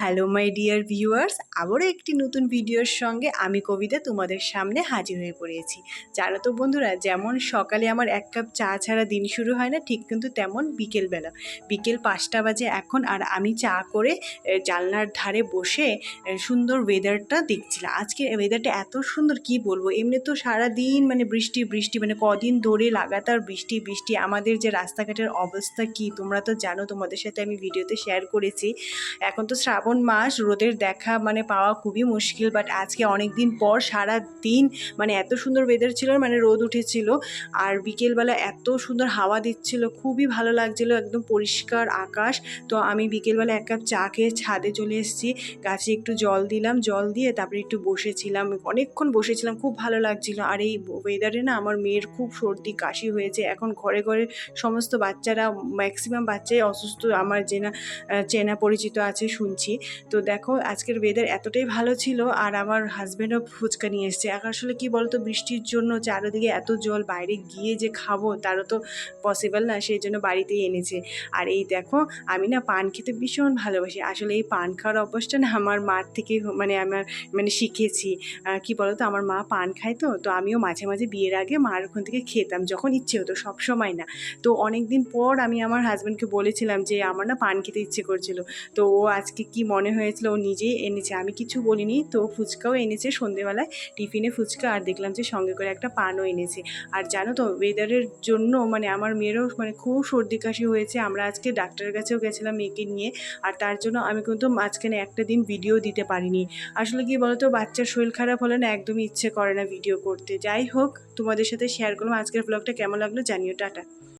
Hello my dear viewers, আবারও একটি নতুন ভিডিওর সঙ্গে আমি কবিতা তোমাদের সামনে হাজির হয়ে পড়েছি। জানো তো বন্ধুরা, যেমন সকালে আমার এক কাপ চা ছাড়া দিন শুরু হয় না, ঠিক কিন্তু তেমন বিকেল 5টা বাজে এখন, আর আমি চা করে জানলার ধারে বসে সুন্দর ওয়েদারটা দেখছিলাম। আজকে ওয়েদারটা এত সুন্দর, কি বলবো। এমনি তো সারাদিন মানে বৃষ্টি বৃষ্টি, মানে কদিন ধরে লাগাতার বৃষ্টি বৃষ্টি। আমাদের যে রাস্তাঘাটের অবস্থা কি তোমরা তো জানো, তোমাদের সাথে আমি ভিডিওতে শেয়ার করেছি। এখন তো শ্রাবণ মাস, রোদের দেখা মানে পাওয়া খুবই মুশকিল, বাট আজকে অনেক দিন পর সারা দিন মানে এত সুন্দর ওয়েদার ছিল, মানে রোদ উঠেছিল আর বিকেলবেলা এত সুন্দর হাওয়া দিচ্ছিল, খুবই ভালো লাগছিল, একদম পরিষ্কার আকাশ। তো আমি বিকেলবেলা এক কাপ চা খেয়ে ছাদে চলে এসেছি, গাছে একটু জল দিলাম, জল দিয়ে তারপরে একটু বসেছিলাম, অনেকক্ষণ বসেছিলাম, খুব ভালো লাগছিল। আর এই ওয়েদারে না আমার মেয়ের খুব সর্দি কাশি হয়েছে, এখন ঘরে ঘরে সমস্ত বাচ্চারা, ম্যাক্সিমাম বাচ্চাই অসুস্থ, আমার চেনা পরিচিত আছে শুনছি। তো দেখো আজকের ওয়েদার এতটাই ভালো ছিল, আর আমার হাজব্যান্ডও ফুচকা নিয়ে এসছে। এখন আসলে কি বলতো, বৃষ্টির জন্য চারিদিকে এত জল, বাইরে গিয়ে যে খাবো তারও তো পসিবল না, সেই জন্য বাড়িতেই এনেছে। আর এই দেখো, আমি না পান খেতে ভীষণ ভালোবাসি। আসলে এই পান খাওয়ার অভ্যাসটা না আমার মার থেকে আমার শিখেছি। কি বলতো, আমার মা পান খায়, তো আমিও মাঝে মাঝে বিয়ের আগে মার ওখান থেকে খেতাম যখন ইচ্ছে হতো, সব সময় না। তো অনেক দিন পর আমি আমার হাজব্যান্ডকে বলেছিলাম যে আমার না পান খেতে ইচ্ছে করছিল। তো ও আজকে কি মনে হয়েছিল, ও নিজেই এনেছে, আমি কিছু বলিনি। তো ফুচকাও এনেছে সন্ধেবেলায়, টিফিনে ফুচকা, আর দেখলাম যে সঙ্গে করে একটা পানও এনেছে। আর জানো তো ওয়েদারের জন্য মানে আমার মেয়েরও মানে খুব সর্দি কাশি হয়েছে। আমরা আজকে ডাক্তারের কাছেও গেছিলাম মেয়েকে নিয়ে, আর তার জন্য আমি কিন্তু মাঝখানে একটা দিন ভিডিও দিতে পারিনি। আসলে কি বলতো, বাচ্চার শরীর খারাপ হলে না একদমই ইচ্ছে করে না ভিডিও করতে। যাই হোক, তোমাদের সাথে শেয়ার করলাম আজকের ব্লগটা, কেমন লাগলো জানিও। টাটা।